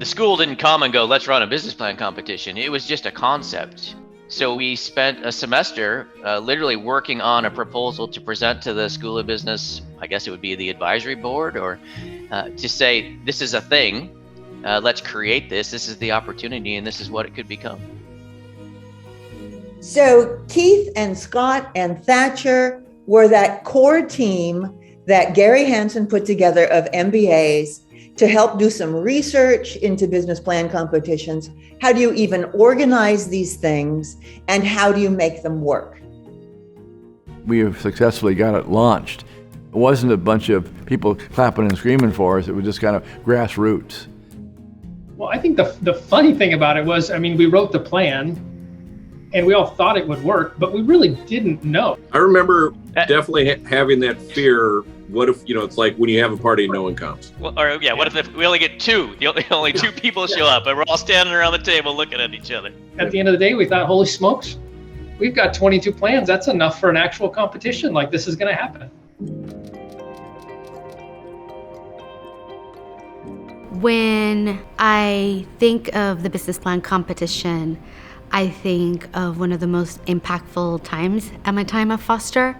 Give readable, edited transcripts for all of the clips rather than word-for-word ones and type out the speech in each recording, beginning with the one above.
The school didn't come and go, let's run a business plan competition. It was just a concept. So we spent a semester literally working on a proposal to present to the School of Business, I guess it would be the advisory board, or to say, this is a thing, let's create this is the opportunity, and this is what it could become. So Keith and Scott and Thatcher were that core team that Gary Hansen put together of MBAs to help do some research into business plan competitions. How do you even organize these things, and how do you make them work? We have successfully got it launched. It wasn't a bunch of people clapping and screaming for us. It was just kind of grassroots. Well, I think the funny thing about it was, we wrote the plan and we all thought it would work, but we really didn't know. I remember definitely having that fear. What if, it's like when you have a party and no one comes? Well, what if we only get two? Only two people show up, and we're all standing around the table looking at each other. At the end of the day, we thought, holy smokes, we've got 22 plans. That's enough for an actual competition. Like, this is going to happen. When I think of the business plan competition, I think of one of the most impactful times at my time at Foster,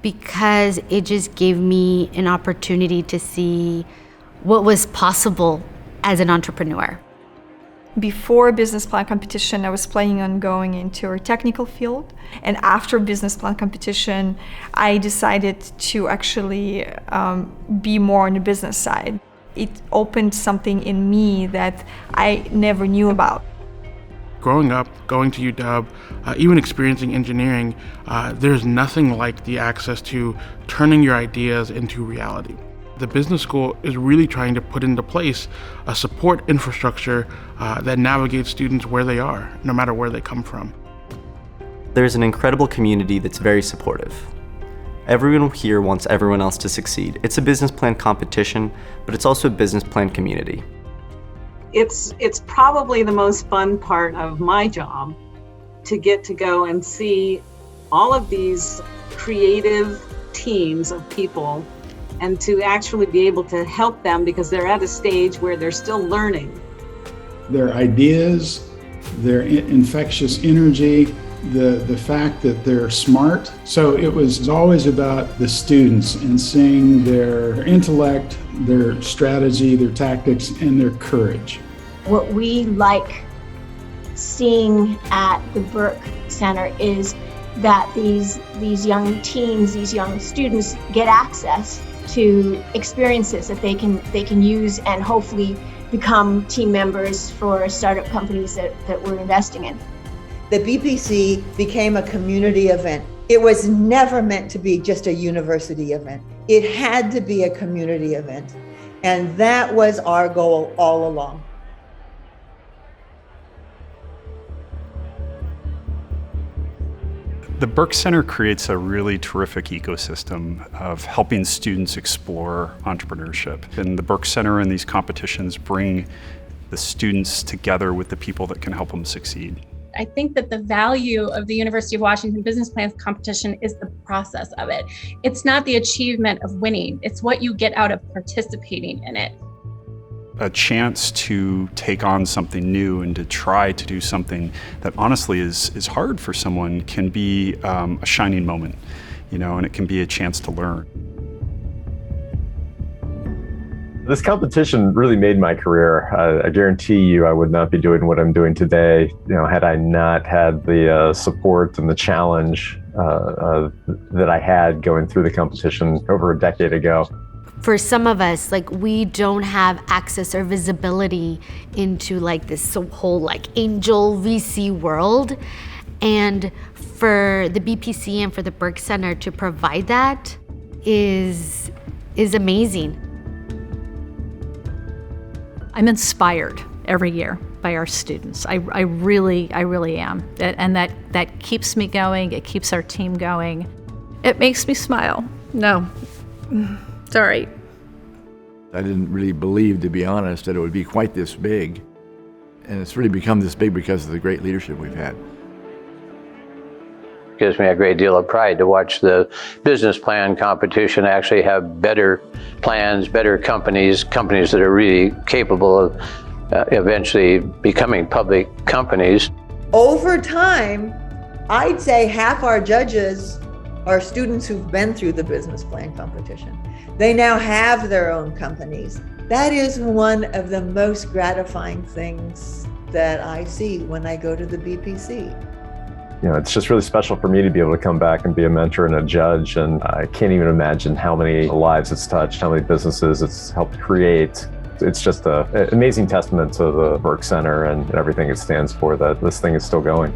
because it just gave me an opportunity to see what was possible as an entrepreneur. Before business plan competition, I was planning on going into a technical field. And after business plan competition, I decided to actually be more on the business side. It opened something in me that I never knew about. Growing up, going to UW, even experiencing engineering, there's nothing like the access to turning your ideas into reality. The business school is really trying to put into place a support infrastructure that navigates students where they are, no matter where they come from. There's an incredible community that's very supportive. Everyone here wants everyone else to succeed. It's a business plan competition, but it's also a business plan community. It's probably the most fun part of my job, to get to go and see all of these creative teams of people and to actually be able to help them, because they're at a stage where they're still learning. Their ideas, their infectious energy, the fact that they're smart. So it was always about the students and seeing their intellect, their strategy, their tactics, and their courage. What we like seeing at the Buerk Center is that these young teens, these young students get access to experiences that they can use and hopefully become team members for startup companies that we're investing in. The BPC became a community event. It was never meant to be just a university event. It had to be a community event. And that was our goal all along. The Buerk Center creates a really terrific ecosystem of helping students explore entrepreneurship. And the Buerk Center and these competitions bring the students together with the people that can help them succeed. I think that the value of the University of Washington Business Plan competition is the process of it. It's not the achievement of winning, it's what you get out of participating in it. A chance to take on something new and to try to do something that honestly is hard for someone can be a shining moment, and it can be a chance to learn. This competition really made my career. I guarantee you I would not be doing what I'm doing today, had I not had the support and the challenge that I had going through the competition over a decade ago. For some of us, we don't have access or visibility into this whole angel VC world. And for the BPC and for the Buerk Center to provide that is amazing. I'm inspired every year by our students. I really am. And that keeps me going. It keeps our team going. It makes me smile. No, sorry. I didn't really believe, to be honest, that it would be quite this big. And it's really become this big because of the great leadership we've had. It gives me a great deal of pride to watch the business plan competition actually have better plans, better companies that are really capable of eventually becoming public companies. Over time, I'd say half our judges are students who've been through the business plan competition. They now have their own companies. That is one of the most gratifying things that I see when I go to the BPC. You know, it's just really special for me to be able to come back and be a mentor and a judge, and I can't even imagine how many lives it's touched, how many businesses it's helped create. It's just an amazing testament to the Buerk Center and everything it stands for, that this thing is still going.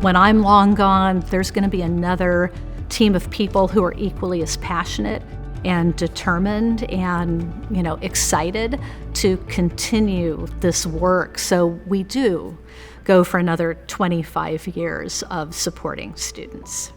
When I'm long gone, there's going to be another team of people who are equally as passionate and determined and, excited to continue this work. So we do go for another 25 years of supporting students.